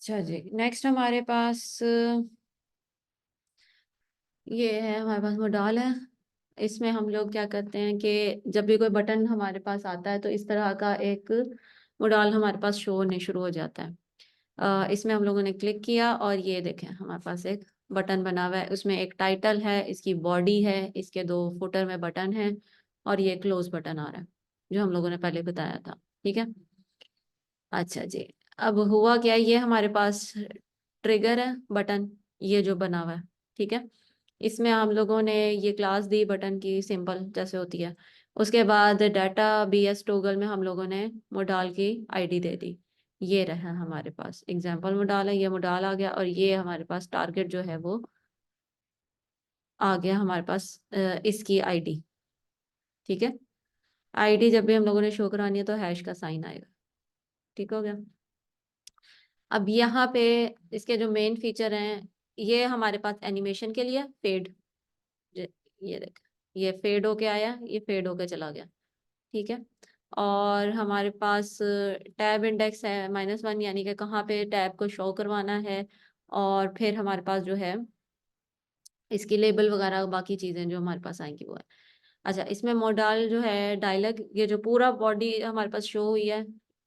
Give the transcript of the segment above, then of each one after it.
अच्छा जी, नेक्स्ट हमारे पास ये है, हमारे पास मॉडल है। इसमें हम लोग क्या करते हैं कि जब भी कोई बटन हमारे पास आता है तो इस तरह का एक मॉडल हमारे पास शो होने शुरू हो जाता है। इसमें हम लोगों ने क्लिक किया और ये देखें हमारे पास एक बटन बना हुआ है। उसमें एक टाइटल है, इसकी बॉडी है, इसके दो फुटर में बटन है और ये क्लोज बटन आ रहा है जो हम लोगों ने पहले बताया था। ठीक है। अच्छा जी, अब हुआ क्या, ये हमारे पास ट्रिगर है बटन, ये जो बना हुआ है। ठीक है। इसमें हम लोगों ने ये क्लास दी बटन की, सिंपल जैसे होती है। उसके बाद डाटा BS टोगल में हम लोगों ने मोडाल की आईडी दे दी। ये रहा हमारे पास एग्जांपल मोडाल है, ये मोडाल आ गया और ये हमारे पास टारगेट जो है वो आ गया हमारे पास, इसकी आईडी। ठीक है। आईडी जब भी हम लोगों ने शो करानी है तो हैश का साइन आएगा। ठीक हो गया। अब यहाँ पे इसके जो मेन फीचर हैं, ये हमारे पास एनिमेशन के लिए फेड, ये देख, ये फेड होके आया, ये फेड होके चला गया। ठीक है। और हमारे पास टैब इंडेक्स है -1, यानी कि कहाँ पे टैब को शो करवाना है। और फिर हमारे पास जो है इसकी लेबल वगैरह बाकी चीज़ें जो हमारे पास आएंगी वो है। अच्छा, इसमें मॉडल जो है डायलॉग, ये जो पूरा बॉडी हमारे पास शो हुई है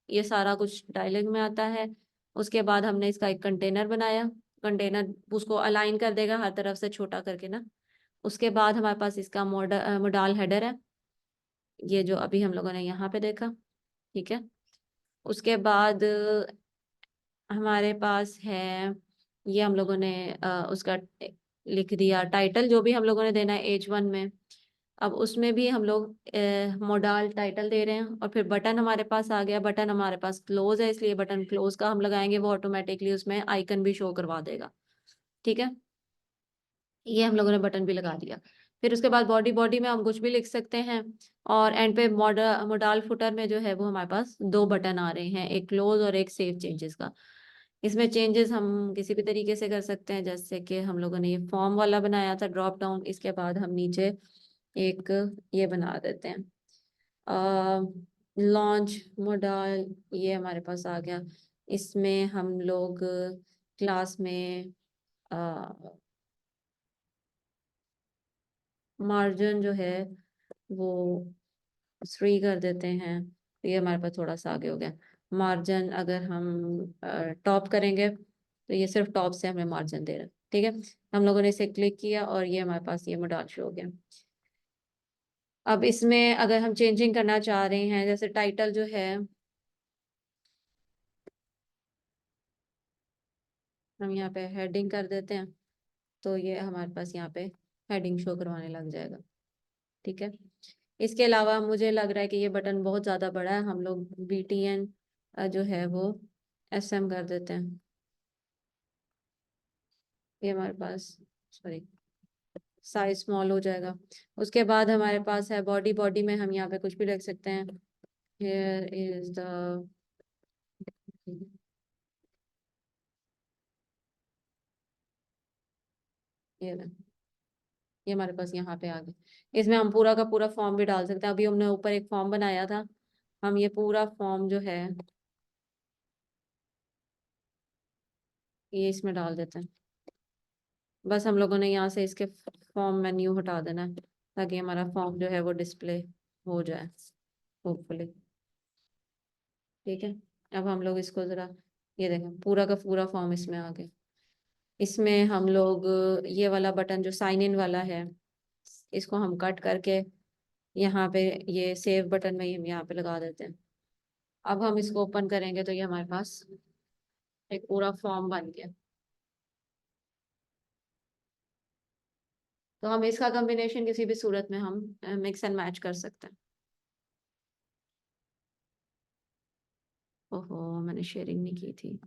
ये सारा कुछ डायलॉग में आता है। उसके बाद हमने इसका एक कंटेनर बनाया, कंटेनर उसको अलाइन कर देगा हर तरफ से छोटा करके ना। उसके बाद हमारे पास इसका मॉडल हेडर है, ये जो अभी हम लोगों ने यहाँ पे देखा। ठीक है। उसके बाद हमारे पास है, ये हम लोगों ने उसका लिख दिया टाइटल, जो भी हम लोगों ने देना है H1 में। अब उसमें भी हम लोग मॉडल टाइटल दे रहे हैं। और फिर बटन हमारे पास आ गया, बटन हमारे पास क्लोज है इसलिए बटन क्लोज का हम लगाएंगे, वो ऑटोमेटिकली उसमें आइकन भी शो करवा देगा। ठीक है। ये हम लोगों ने बटन भी लगा दिया। फिर उसके बाद बॉडी, बॉडी में हम कुछ भी लिख सकते हैं। और एंड पे मॉडल फुटर में जो है वो हमारे पास दो बटन आ रहे हैं, एक क्लोज और एक सेव चेंजेस का। इसमें चेंजेस हम किसी भी तरीके से कर सकते हैं, जैसे कि हम लोगों ने ये फॉर्म वाला बनाया था ड्रॉप डाउन, इसके बाद हम नीचे एक ये बना देते हैं लॉन्च मॉडल, ये हमारे पास आ गया। इसमें हम लोग क्लास में मार्जिन जो है वो 3 कर देते हैं, तो ये हमारे पास थोड़ा सा आगे हो गया। मार्जिन अगर हम टॉप करेंगे तो ये सिर्फ टॉप से हमें मार्जिन दे रहा है। ठीक है। हम लोगों ने इसे क्लिक किया और ये हमारे पास ये मॉडल शो हो गया। अब इसमें अगर हम चेंजिंग करना चाह रहे हैं, जैसे टाइटल जो है हम यहाँ पे हेडिंग कर देते हैं, तो ये हमारे पास यहाँ पे हेडिंग शो करवाने लग जाएगा। ठीक है। इसके अलावा मुझे लग रहा है कि ये बटन बहुत ज़्यादा बड़ा है, हम लोग BTN जो है वो SM कर देते हैं। ये हमारे पास, सॉरी, साइज स्मॉल हो जाएगा। उसके बाद हमारे पास है बॉडी, बॉडी में हम यहाँ पे कुछ भी लिख सकते हैं। हेयर इज द, ये ये हमारे पास यहाँ पे आ गया। इसमें हम पूरा का पूरा फॉर्म भी डाल सकते हैं। अभी हमने ऊपर एक फॉर्म बनाया था, हम ये पूरा फॉर्म जो है ये इसमें डाल देते हैं। बस हम लोगों ने यहाँ से इसके फॉर्म मेन्यू हटा देना है ताकि हमारा फॉर्म जो है वो डिस्प्ले हो जाए होपफुली। ठीक है। अब हम लोग इसको जरा, ये देखें पूरा का पूरा फॉर्म इसमें आ गया। इसमें हम लोग ये वाला बटन जो साइन इन वाला है, इसको हम कट करके यहाँ पे ये सेव बटन में ही हम यहाँ पे लगा देते हैं। अब हम इसको ओपन करेंगे तो ये हमारे पास एक पूरा फॉर्म बन गया। तो हम इसका कॉम्बिनेशन किसी भी सूरत में हम मिक्स एंड मैच कर सकते हैं। ओहो, मैंने शेयरिंग नहीं की थी।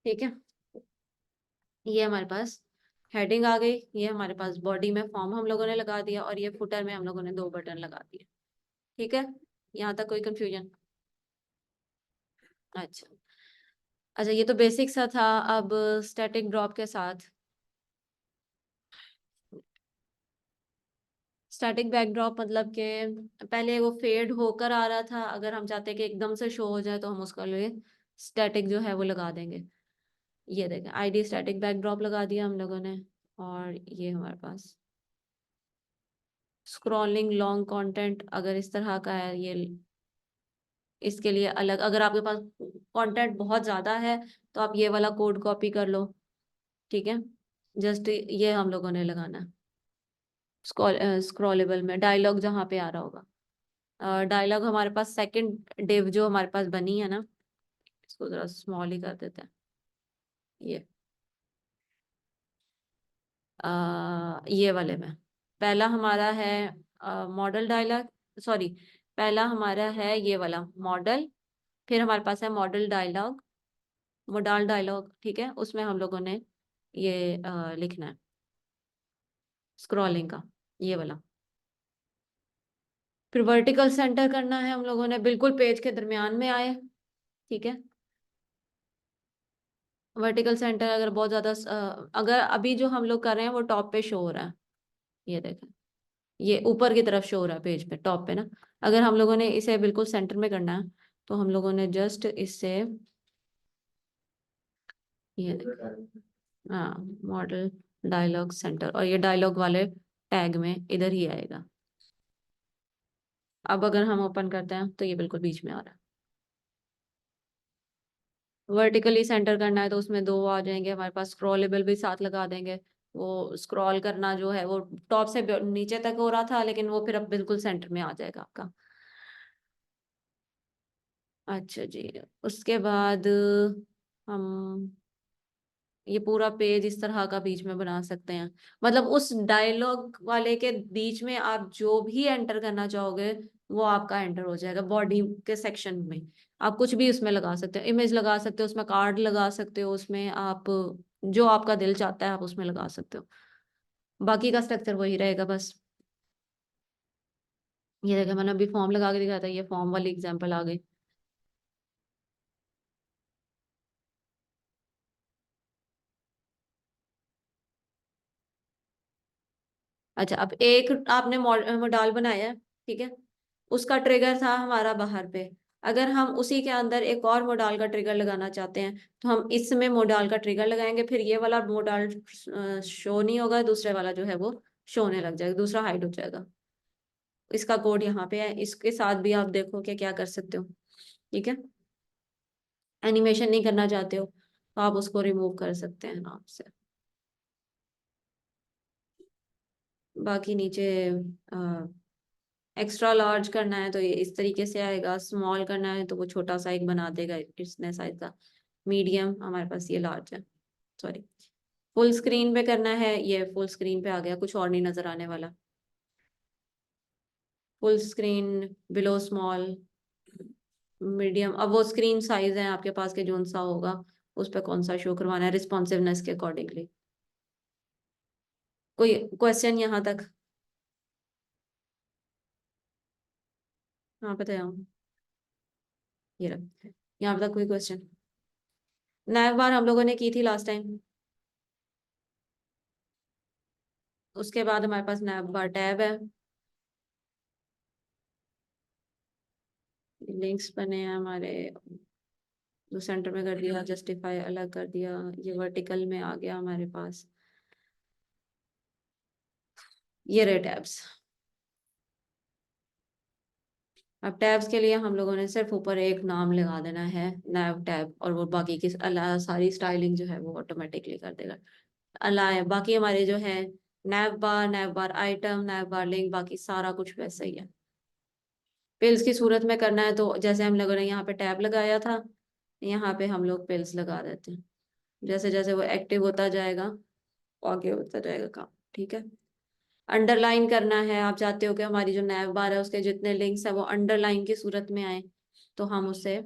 ठीक है। ये हमारे पास हेडिंग आ गई, ये हमारे पास बॉडी में फॉर्म हम लोगों ने लगा दिया और ये फुटर में हम लोगों ने दो बटन लगा दिए। ठीक है। यहाँ तक कोई कंफ्यूजन? अच्छा। अच्छा, ये तो बेसिक सा था। अब स्टैटिक ड्रॉप के साथ स्टैटिक बैकड्रॉप मतलब कि पहले वो फेड होकर आ रहा था, अगर हम चाहते हैं कि एकदम से शो हो जाए तो हम उसका लिए स्टैटिक जो है वो लगा देंगे। ये देखें, आईडी स्टैटिक बैकड्रॉप लगा दिया हम लोगों ने। और ये हमारे पास स्क्रॉलिंग लॉन्ग कंटेंट अगर इस तरह का है, ये इसके लिए अलग, अगर आपके पास कंटेंट बहुत ज्यादा है तो आप ये वाला कोड कॉपी कर लो, ठीक है। जस्ट ये हम लोगों ने लगाना है। स्क्रॉलेबल में डायलॉग जहाँ पे आ रहा होगा, डायलॉग हमारे पास सेकंड डिव जो हमारे पास बनी है ना, इसको जरा स्मॉल ही कर देते हैं। ये ये वाले में पहला हमारा है मॉडल डायलॉग, सॉरी, पहला हमारा है ये वाला मॉडल, फिर हमारे पास है मॉडल डायलॉग, मोडाल डायलॉग, ठीक है। उसमें हम लोगों ने ये लिखना है स्क्रॉलिंग का, ये वाला। फिर वर्टिकल सेंटर करना है हम लोगों ने, बिल्कुल पेज के दरमियान में आए, ठीक है। वर्टिकल सेंटर अगर बहुत ज्यादा अगर अभी जो हम लोग कर रहे हैं वो टॉप पे शो हो रहा है, ये देखें, ये ऊपर की तरफ शो हो रहा है पेज पे, टॉप पे ना। अगर हम लोगों ने इसे बिल्कुल सेंटर में करना है तो हम लोगों ने जस्ट इससे ये देखें, हाँ, मॉडल डायलॉग सेंटर, और ये डायलॉग वाले टैग में इधर ही आएगा। अब अगर हम ओपन करते हैं तो ये बिल्कुल बीच में आ रहा है। वर्टिकली सेंटर करना है तो उसमें दो आ जाएंगे हमारे पास, स्क्रॉलेबल भी साथ लगा देंगे। वो स्क्रॉल करना जो है वो टॉप से नीचे तक हो रहा था, लेकिन वो फिर अब बिल्कुल सेंटर में आ जाएगा आपका। अच्छा जी, उसके बाद हम ये पूरा पेज इस तरह का बीच में बना सकते हैं, मतलब उस डायलॉग वाले के बीच में आप जो भी एंटर करना चाहोगे वो आपका एंटर हो जाएगा। बॉडी के सेक्शन में आप कुछ भी उसमें लगा सकते हो, इमेज लगा सकते हो उसमें, कार्ड लगा सकते हो उसमें, आप जो आपका दिल चाहता है आप उसमें लगा सकते हो। बाकी का स्ट्रक्चर वही रहेगा बस। ये देखा, मैंने अभी फॉर्म लगा के दिखाया था, ये फॉर्म वाली एग्जांपल आ गई। अच्छा, अब एक आपने मॉडल बनाया है, ठीक है, उसका ट्रिगर था हमारा बाहर पे। अगर हम उसी के अंदर एक और मॉडल का ट्रिगर लगाना चाहते हैं तो हम इसमें मॉडल का ट्रिगर लगाएंगे, फिर ये वाला मॉडल शो नहीं होगा, दूसरे वाला जो है वो शो होने लग जाएगा, दूसरा हाइड हो जाएगा। इसका कोड यहाँ पे है, इसके साथ भी आप देखो कि क्या कर सकते हो, ठीक है। एनिमेशन नहीं करना चाहते हो तो आप उसको रिमूव कर सकते हैं नाम से। बाकी नीचे एक्स्ट्रा लार्ज करना है तो ये इस तरीके से आएगा, स्मॉल करना है तो वो छोटा सा एक बना देगा इतने साइज का। मीडियम हमारे पास ये लार्ज है, सॉरी। फुल स्क्रीन पे करना है, ये फुल स्क्रीन पे आ गया, कुछ और नहीं नजर आने वाला। Full screen, below small, medium, अब वो स्क्रीन साइज है आपके पास के जोन सा होगा उस पर कौन सा शो करवाना है रिस्पॉन्सिवनेस के अकॉर्डिंगली। कोई क्वेश्चन यहाँ तक? हाँ बताया, ये रहा, यहाँ तक कोई क्वेश्चन? नैव बार हम लोगों ने की थी लास्ट टाइम, उसके बाद हमारे पास नैव बार टैब है। लिंक्स बने हैं हमारे, जो सेंटर में कर दिया, जस्टिफाई अलग कर दिया, ये वर्टिकल में आ गया हमारे पास। ये रहे टैब्स। अब टैब्स के लिए हम लोगों ने सिर्फ ऊपर एक नाम लगा देना है, नैव टैब, और वो बाकी की अला सारी स्टाइलिंग जो है वो ऑटोमेटिकली कर देगा। अलाए बाकी हमारे जो है नैव बार आइटम, नैव बार लिंक, बाकी सारा कुछ वैसा ही है। पिल्स की सूरत में करना है तो जैसे हम लोगों ने यहाँ पे टैब लगाया था, यहाँ पे हम लोग पिल्स लगा देते हैं। जैसे जैसे वो एक्टिव होता जाएगा वो आगे होता जाएगा काम, ठीक है। अंडरलाइन करना है, आप चाहते हो कि हमारी जो नैव बार है उसके जितने लिंक्स है वो अंडरलाइन की सूरत में आए, तो हम उसे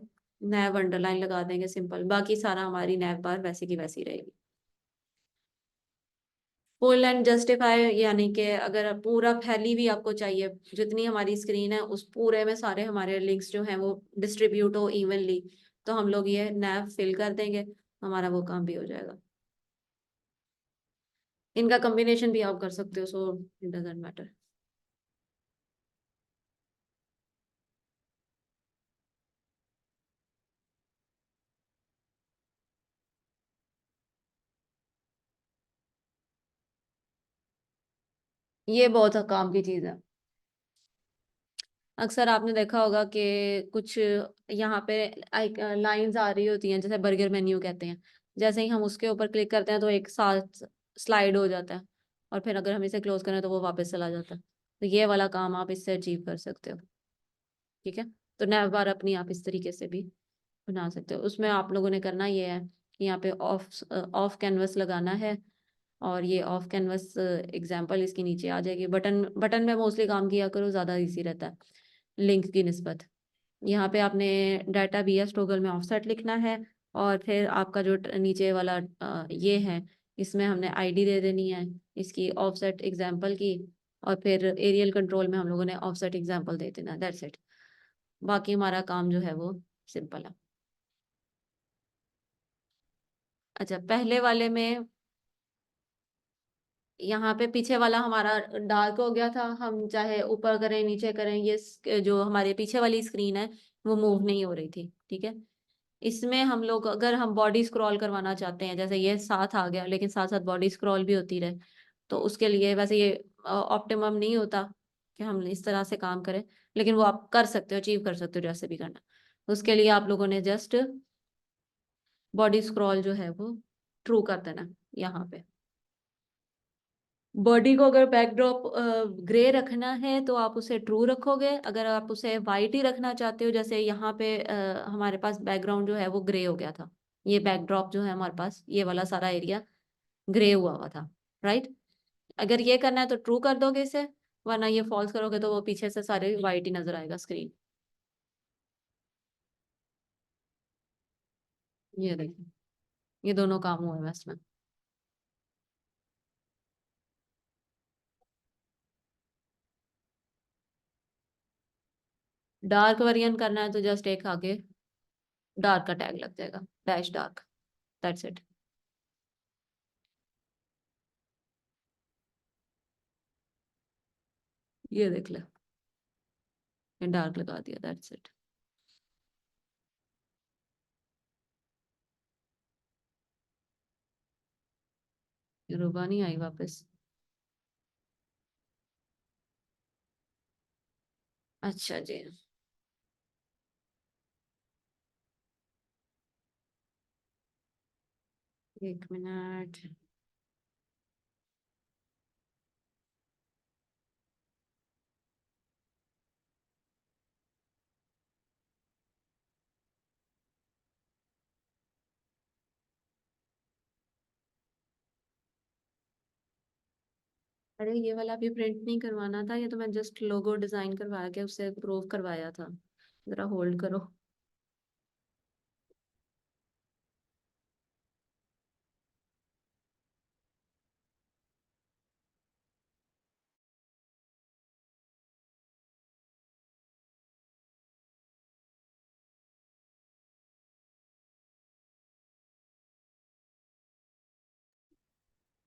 नैव अंडरलाइन लगा देंगे, सिंपल। बाकी सारा हमारी नैव बार वैसे की वैसी रहेगी। फुल एंड जस्टिफाई यानी कि अगर पूरा फैली हुई आपको चाहिए, जितनी हमारी स्क्रीन है उस पूरे में सारे हमारे लिंक्स जो हैं वो डिस्ट्रीब्यूट हो इवनली, तो हम लोग ये नैव फिल कर देंगे, हमारा वो काम भी हो जाएगा। इनका कॉम्बिनेशन भी आप कर सकते हो, सो इट डजेंट मैटर। ये बहुत काम की चीज है। अक्सर आपने देखा होगा कि कुछ यहाँ पे लाइंस आ रही होती हैं, जैसे बर्गर मेन्यू कहते हैं। जैसे ही हम उसके ऊपर क्लिक करते हैं तो एक साथ स्लाइड हो जाता है, और फिर अगर हम इसे क्लोज करें तो वो वापस चला जाता है। तो ये वाला काम आप इससे अचीव कर सकते हो। ठीक है। तो नैव बार अपनी आप इस तरीके से भी बना सकते हो। उसमें आप लोगों ने करना ये है कि यहाँ पे ऑफ ऑफ कैनवस लगाना है, और ये ऑफ कैनवस एग्जांपल इसके नीचे आ जाएगी। बटन बटन में मोस्टली काम किया करो, ज़्यादा इजी रहता है लिंक की निस्बत। यहाँ पे आपने डाटा बीएस टोगल में ऑफसेट लिखना है, और फिर आपका जो नीचे वाला ये है, इसमें हमने आईडी दे देनी है इसकी ऑफसेट एग्जांपल की, और फिर एरियल कंट्रोल में हम लोगों ने ऑफसेट एग्जांपल दे देना, दैट्स इट। बाकी हमारा काम जो है वो सिंपल है। अच्छा, पहले वाले में यहाँ पे पीछे वाला हमारा डार्क हो गया था। हम चाहे ऊपर करें नीचे करें, ये जो हमारे पीछे वाली स्क्रीन है वो मूव नहीं हो रही थी। ठीक है। इसमें हम लोग अगर हम बॉडी स्क्रॉल करवाना चाहते हैं, जैसे ये साथ आ गया लेकिन साथ साथ बॉडी स्क्रॉल भी होती रहे, तो उसके लिए वैसे ये ऑप्टिमम नहीं होता कि हम इस तरह से काम करें, लेकिन वो आप कर सकते हो, अचीव कर सकते हो जैसे भी करना। उसके लिए आप लोगों ने जस्ट बॉडी स्क्रॉल जो है वो ट्रू कर देना यहाँ पे। बॉडी को अगर बैकड्रॉप ग्रे रखना है तो आप उसे ट्रू रखोगे। अगर आप उसे वाइट ही रखना चाहते हो, जैसे यहाँ पे हमारे पास बैकग्राउंड जो है वो ग्रे हो गया था, ये बैकड्रॉप जो है हमारे पास ये वाला सारा एरिया ग्रे हुआ हुआ था, राइट। अगर ये करना है तो ट्रू कर दोगे इसे, वरना ये फॉल्स करोगे तो वो पीछे से सारे वाइट ही नजर आएगा स्क्रीन। ये देखिए, ये दोनों काम हुए हैं इसमें। डार्क वेरिएंट करना है तो जस्ट एक आगे डार्क का टैग लग जाएगा, डैश डार्क, दैट्स इट। ये देख ले, ये डार्क लगा दिया, दैट्स इट। रूबा नहीं आई वापस। अच्छा जी। 1 मिनट। अरे ये वाला भी प्रिंट नहीं करवाना था, ये तो मैं जस्ट लोगो डिजाइन करवा के उससे अप्रूव करवाया था। जरा होल्ड करो।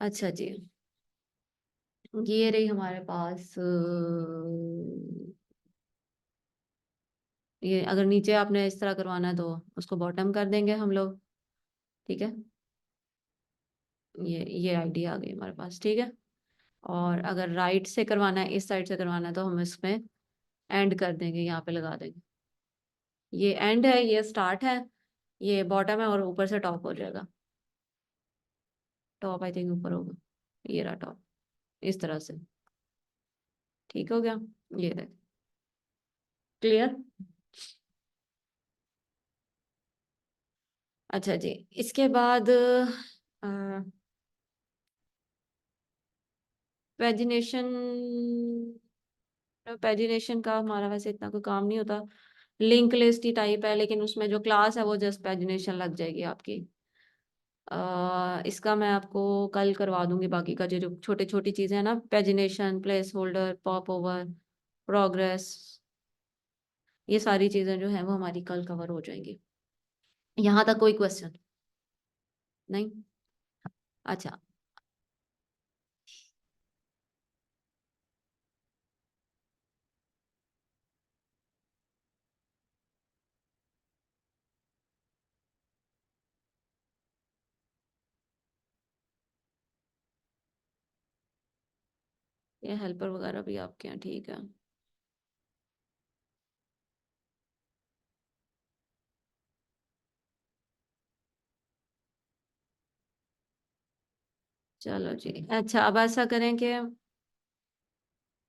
अच्छा जी, ये रही हमारे पास ये अगर नीचे आपने इस तरह करवाना है तो उसको बॉटम कर देंगे हम लोग। ठीक है। ये आईडी आ गई हमारे पास। ठीक है। और अगर राइट से करवाना है, इस साइड से करवाना है, तो हम इसमें एंड कर देंगे, यहाँ पे लगा देंगे। ये एंड है, ये स्टार्ट है, ये बॉटम है, और ऊपर से टॉप हो जाएगा। टॉप आई थिंक ऊपर होगा। ये रहा टॉप, इस तरह से। ठीक हो गया। ये देख, क्लियर। अच्छा जी, इसके बाद पैजिनेशन। पैजिनेशन का हमारा वैसे इतना कोई काम नहीं होता। लिंक लिस्ट ही टाइप है, लेकिन उसमें जो क्लास है वो जस्ट पैजिनेशन लग जाएगी आपकी। इसका मैं आपको कल करवा दूंगी। बाकी का जो जो छोटी छोटी चीजें हैं ना, pagination, placeholder, popover, progress, ये सारी चीजें जो है वो हमारी कल कवर हो जाएंगी। यहाँ तक कोई क्वेश्चन नहीं? अच्छा। ये हेल्पर वगैरह भी आपके यहाँ ठीक है। चलो जी, अच्छा अब ऐसा करें कि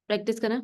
प्रैक्टिस करें।